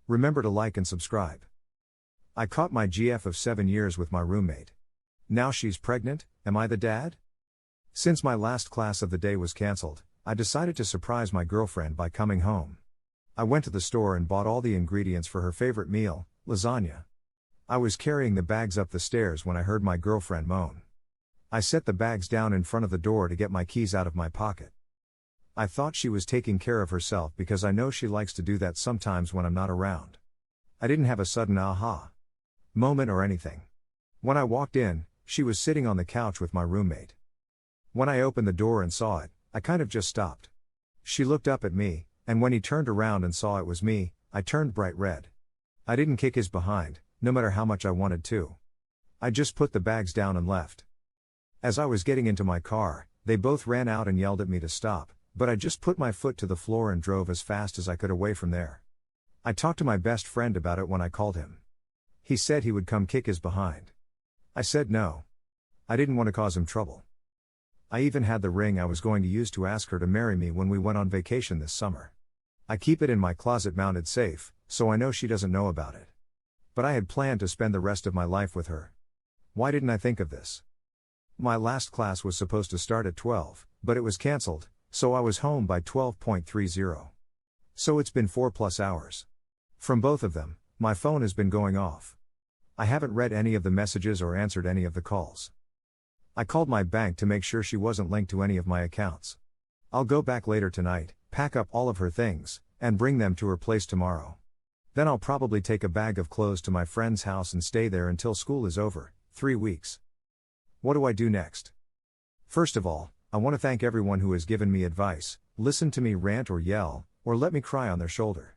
Remember to like and subscribe. I caught my GF of 7 years with my roommate. Now she's pregnant, am I the dad? Since my last class of the day was cancelled, I decided to surprise my girlfriend by coming home. I went to the store and bought all the ingredients for her favorite meal, lasagna. I was carrying the bags up the stairs when I heard my girlfriend moan. I set the bags down in front of the door to get my keys out of my pocket. I thought she was taking care of herself because I know she likes to do that sometimes when I'm not around. I didn't have a sudden aha moment or anything. When I walked in, she was sitting on the couch with my roommate. When I opened the door and saw it, I kind of just stopped. She looked up at me, and when he turned around and saw it was me, I turned bright red. I didn't kick his behind, no matter how much I wanted to. I just put the bags down and left. As I was getting into my car, they both ran out and yelled at me to stop, but I just put my foot to the floor and drove as fast as I could away from there. I talked to my best friend about it when I called him. He said he would come kick his behind. I said no. I didn't want to cause him trouble. I even had the ring I was going to use to ask her to marry me when we went on vacation this summer. I keep it in my closet-mounted safe, so I know she doesn't know about it. But I had planned to spend the rest of my life with her. Why didn't I think of this? My last class was supposed to start at 12, but it was cancelled, so I was home by 12:30. So it's been 4+ hours. From both of them, my phone has been going off. I haven't read any of the messages or answered any of the calls. I called my bank to make sure she wasn't linked to any of my accounts. I'll go back later tonight, pack up all of her things, and bring them to her place tomorrow. Then I'll probably take a bag of clothes to my friend's house and stay there until school is over, 3 weeks. What do I do next? First of all, I want to thank everyone who has given me advice, listened to me rant or yell, or let me cry on their shoulder.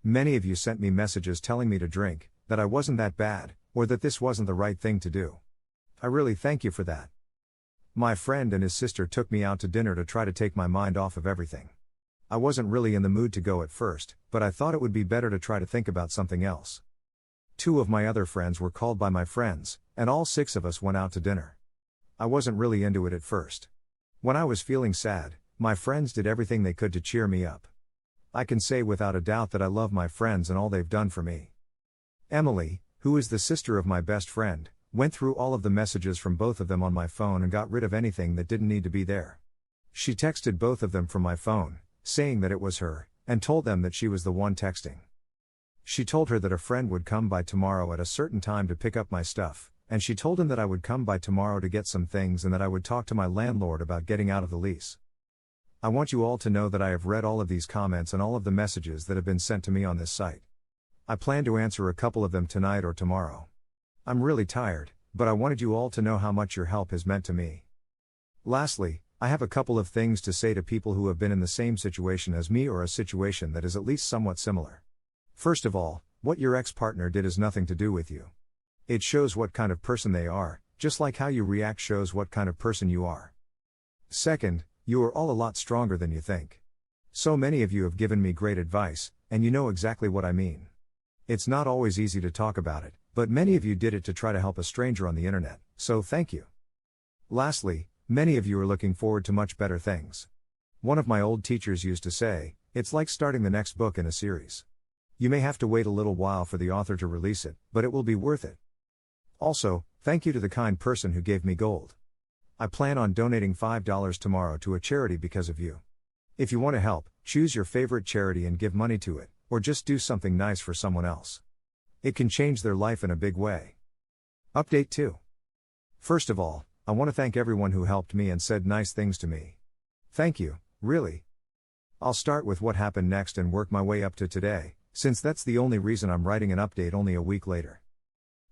Many of you sent me messages telling me to drink, that I wasn't that bad, or that this wasn't the right thing to do. I really thank you for that. My friend and his sister took me out to dinner to try to take my mind off of everything. I wasn't really in the mood to go at first, but I thought it would be better to try to think about something else. 2 of my other friends were called by my friends, and all 6 of us went out to dinner. I wasn't really into it at first. When I was feeling sad, my friends did everything they could to cheer me up. I can say without a doubt that I love my friends and all they've done for me. Emily, who is the sister of my best friend, went through all of the messages from both of them on my phone and got rid of anything that didn't need to be there. She texted both of them from my phone, saying that it was her, and told them that she was the one texting. She told her that a friend would come by tomorrow at a certain time to pick up my stuff, and she told him that I would come by tomorrow to get some things and that I would talk to my landlord about getting out of the lease. I want you all to know that I have read all of these comments and all of the messages that have been sent to me on this site. I plan to answer a couple of them tonight or tomorrow. I'm really tired, but I wanted you all to know how much your help has meant to me. Lastly, I have a couple of things to say to people who have been in the same situation as me or a situation that is at least somewhat similar. First of all, what your ex-partner did has nothing to do with you. It shows what kind of person they are, just like how you react shows what kind of person you are. Second, you are all a lot stronger than you think. So many of you have given me great advice, and you know exactly what I mean. It's not always easy to talk about it, but many of you did it to try to help a stranger on the internet, so thank you. Lastly, many of you are looking forward to much better things. One of my old teachers used to say, it's like starting the next book in a series. You may have to wait a little while for the author to release it, but it will be worth it. Also, thank you to the kind person who gave me gold. I plan on donating $5 tomorrow to a charity because of you. If you want to help, choose your favorite charity and give money to it, or just do something nice for someone else. It can change their life in a big way. Update 2. First of all, I want to thank everyone who helped me and said nice things to me. Thank you, really. I'll start with what happened next and work my way up to today, since that's the only reason I'm writing an update only a week later.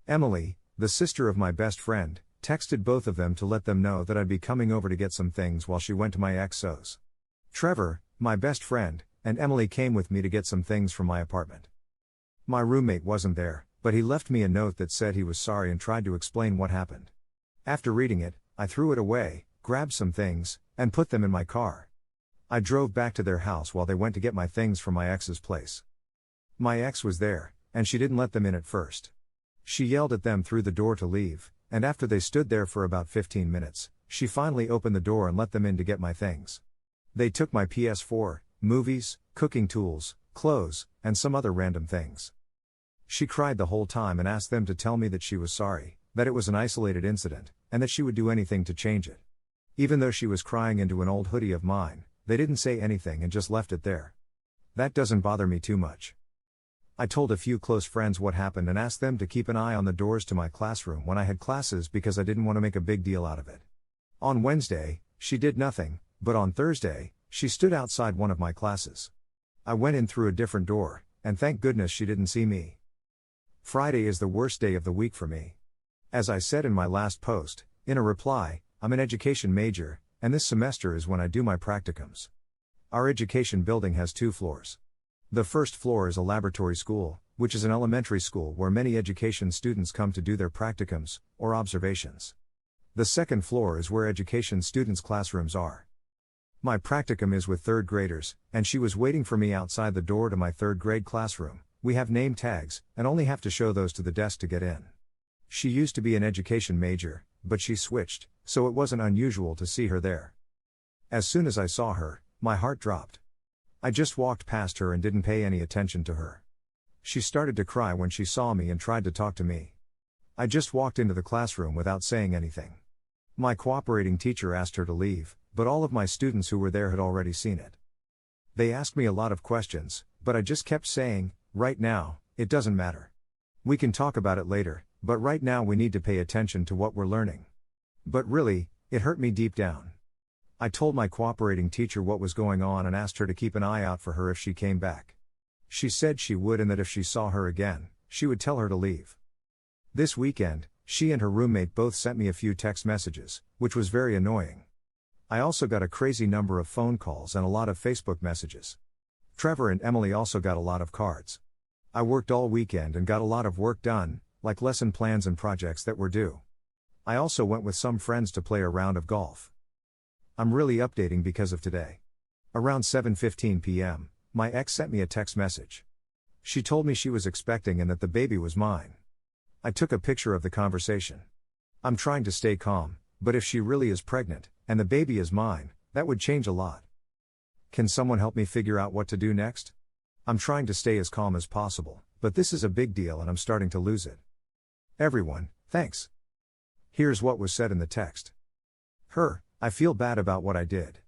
Emily, the sister of my best friend, texted both of them to let them know that I'd be coming over to get some things while she went to my ex's. Trevor, my best friend, and Emily came with me to get some things from my apartment. My roommate wasn't there, but he left me a note that said he was sorry and tried to explain what happened. After reading it, I threw it away, grabbed some things, and put them in my car. I drove back to their house while they went to get my things from my ex's place. My ex was there, and she didn't let them in at first. She yelled at them through the door to leave, and after they stood there for about 15 minutes, she finally opened the door and let them in to get my things. They took my PS4, movies, cooking tools, clothes, and some other random things. She cried the whole time and asked them to tell me that she was sorry, that it was an isolated incident, and that she would do anything to change it. Even though she was crying into an old hoodie of mine, they didn't say anything and just left it there. That doesn't bother me too much. I told a few close friends what happened and asked them to keep an eye on the doors to my classroom when I had classes because I didn't want to make a big deal out of it. On Wednesday, she did nothing, but on Thursday, she stood outside one of my classes. I went in through a different door, and thank goodness she didn't see me. Friday is the worst day of the week for me. As I said in my last post, in a reply, I'm an education major, and this semester is when I do my practicums. Our education building has 2 floors. The first floor is a laboratory school, which is an elementary school where many education students come to do their practicums, or observations. The second floor is where education students' classrooms are. My practicum is with 3rd graders, and she was waiting for me outside the door to my 3rd grade classroom. We have name tags, and only have to show those to the desk to get in. She used to be an education major, but she switched, so it wasn't unusual to see her there. As soon as I saw her, my heart dropped. I just walked past her and didn't pay any attention to her. She started to cry when she saw me and tried to talk to me. I just walked into the classroom without saying anything. My cooperating teacher asked her to leave, but all of my students who were there had already seen it. They asked me a lot of questions, but I just kept saying, right now, it doesn't matter. We can talk about it later, but right now we need to pay attention to what we're learning. But really, it hurt me deep down. I told my cooperating teacher what was going on and asked her to keep an eye out for her if she came back. She said she would and that if she saw her again, she would tell her to leave. This weekend, she and her roommate both sent me a few text messages, which was very annoying. I also got a crazy number of phone calls and a lot of Facebook messages. Trevor and Emily also got a lot of cards. I worked all weekend and got a lot of work done, like lesson plans and projects that were due. I also went with some friends to play a round of golf. I'm really updating because of today. Around 7:15 p.m., my ex sent me a text message. She told me she was expecting and that the baby was mine. I took a picture of the conversation. I'm trying to stay calm, but if she really is pregnant, and the baby is mine, that would change a lot. Can someone help me figure out what to do next? I'm trying to stay as calm as possible, but this is a big deal and I'm starting to lose it. Everyone, thanks. Here's what was said in the text. I feel bad about what I did.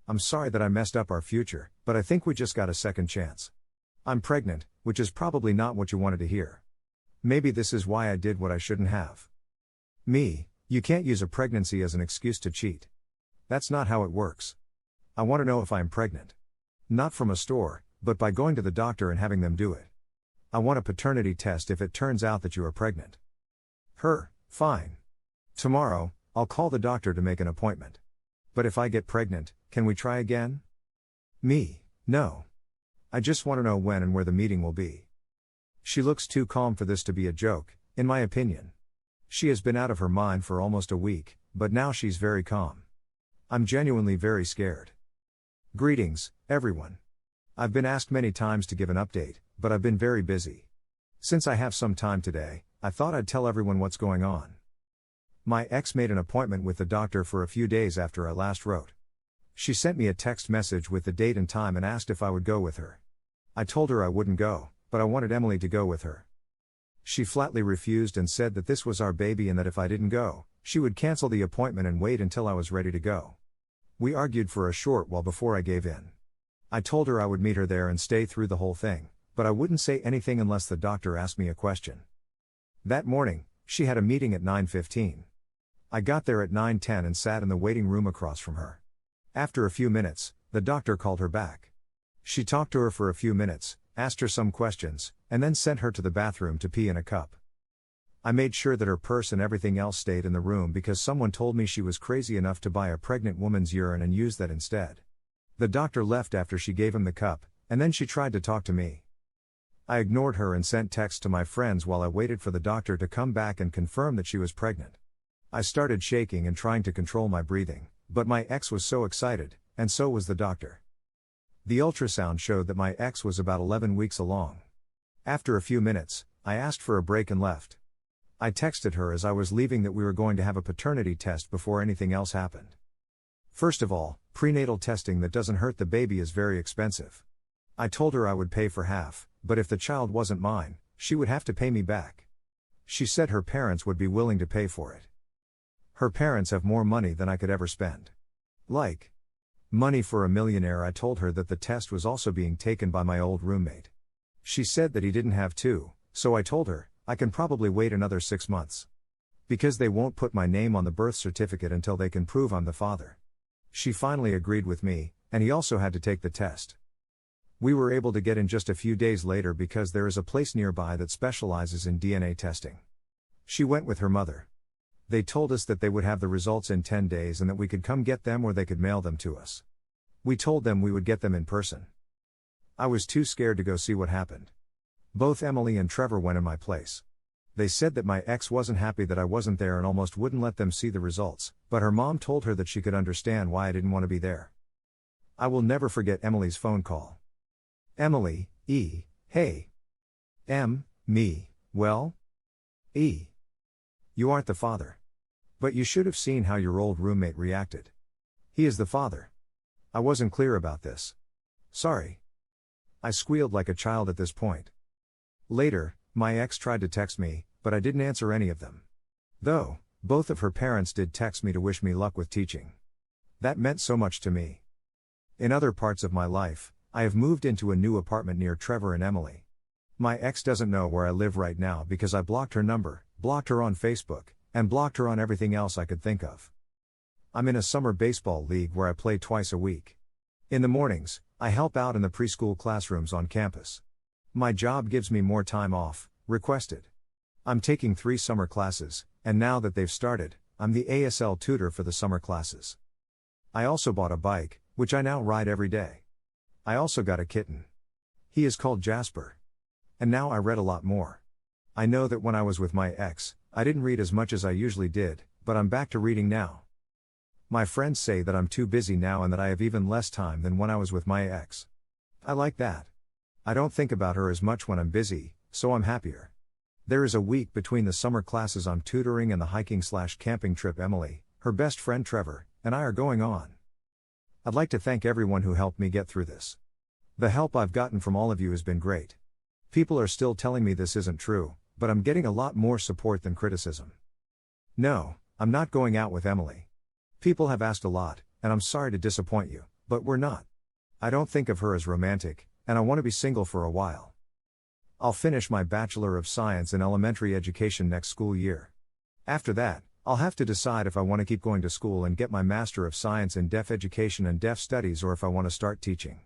I'm sorry that I messed up our future, but I think we just got a second chance. I'm pregnant, which is probably not what you wanted to hear. Maybe this is why I did what I shouldn't have. You can't use a pregnancy as an excuse to cheat. That's not how it works. I want to know if I'm pregnant. Not from a store, but by going to the doctor and having them do it. I want a paternity test if it turns out that you are pregnant. Fine. Tomorrow, I'll call the doctor to make an appointment. But if I get pregnant, can we try again? No. I just want to know when and where the meeting will be. She looks too calm for this to be a joke, in my opinion. She has been out of her mind for almost a week, but now she's very calm. I'm genuinely very scared. Greetings, everyone. I've been asked many times to give an update, but I've been very busy. Since I have some time today, I thought I'd tell everyone what's going on. My ex made an appointment with the doctor for a few days after I last wrote. She sent me a text message with the date and time and asked if I would go with her. I told her I wouldn't go, but I wanted Emily to go with her. She flatly refused and said that this was our baby and that if I didn't go, she would cancel the appointment and wait until I was ready to go. We argued for a short while before I gave in. I told her I would meet her there and stay through the whole thing, but I wouldn't say anything unless the doctor asked me a question. That morning, she had a meeting at 9:15. I got there at 9:10 and sat in the waiting room across from her. After a few minutes, the doctor called her back. She talked to her for a few minutes, asked her some questions, and then sent her to the bathroom to pee in a cup. I made sure that her purse and everything else stayed in the room because someone told me she was crazy enough to buy a pregnant woman's urine and use that instead. The doctor left after she gave him the cup, and then she tried to talk to me. I ignored her and sent texts to my friends while I waited for the doctor to come back and confirm that she was pregnant. I started shaking and trying to control my breathing, but my ex was so excited, and so was the doctor. The ultrasound showed that my ex was about 11 weeks along. After a few minutes, I asked for a break and left. I texted her as I was leaving that we were going to have a paternity test before anything else happened. First of all, prenatal testing that doesn't hurt the baby is very expensive. I told her I would pay for half, but if the child wasn't mine, she would have to pay me back. She said her parents would be willing to pay for it. Her parents have more money than I could ever spend. Like money for a millionaire. I told her that the test was also being taken by my old roommate. She said that he didn't have to, so I told her, I can probably wait another 6 months. Because they won't put my name on the birth certificate until they can prove I'm the father. She finally agreed with me, and he also had to take the test. We were able to get in just a few days later because there is a place nearby that specializes in DNA testing. She went with her mother. They told us that they would have the results in 10 days and that we could come get them or they could mail them to us. We told them we would get them in person. I was too scared to go see what happened. Both Emily and Trevor went in my place. They said that my ex wasn't happy that I wasn't there and almost wouldn't let them see the results, but her mom told her that she could understand why I didn't want to be there. I will never forget Emily's phone call. Emily, hey. Me, well? You aren't the father. But you should have seen how your old roommate reacted. He is the father. I wasn't clear about this. Sorry. I squealed like a child at this point. Later, my ex tried to text me, but I didn't answer any of them. Though, both of her parents did text me to wish me luck with teaching. That meant so much to me. In other parts of my life, I have moved into a new apartment near Trevor and Emily. My ex doesn't know where I live right now because I blocked her number, blocked her on Facebook, and blocked her on everything else I could think of. I'm in a summer baseball league where I play twice a week. In the mornings, I help out in the preschool classrooms on campus. My job gives me more time off, requested. I'm taking 3 summer classes, and now that they've started, I'm the ASL tutor for the summer classes. I also bought a bike, which I now ride every day. I also got a kitten. He is called Jasper. And now I read a lot more. I know that when I was with my ex, I didn't read as much as I usually did, but I'm back to reading now. My friends say that I'm too busy now and that I have even less time than when I was with my ex. I like that. I don't think about her as much when I'm busy, so I'm happier. There is a week between the summer classes I'm tutoring and the hiking/camping trip Emily, her best friend Trevor, and I are going on. I'd like to thank everyone who helped me get through this. The help I've gotten from all of you has been great. People are still telling me this isn't true, but I'm getting a lot more support than criticism. No, I'm not going out with Emily. People have asked a lot, and I'm sorry to disappoint you, but we're not. I don't think of her as romantic, and I want to be single for a while. I'll finish my Bachelor of Science in Elementary Education next school year. After that, I'll have to decide if I want to keep going to school and get my Master of Science in Deaf Education and Deaf Studies or if I want to start teaching.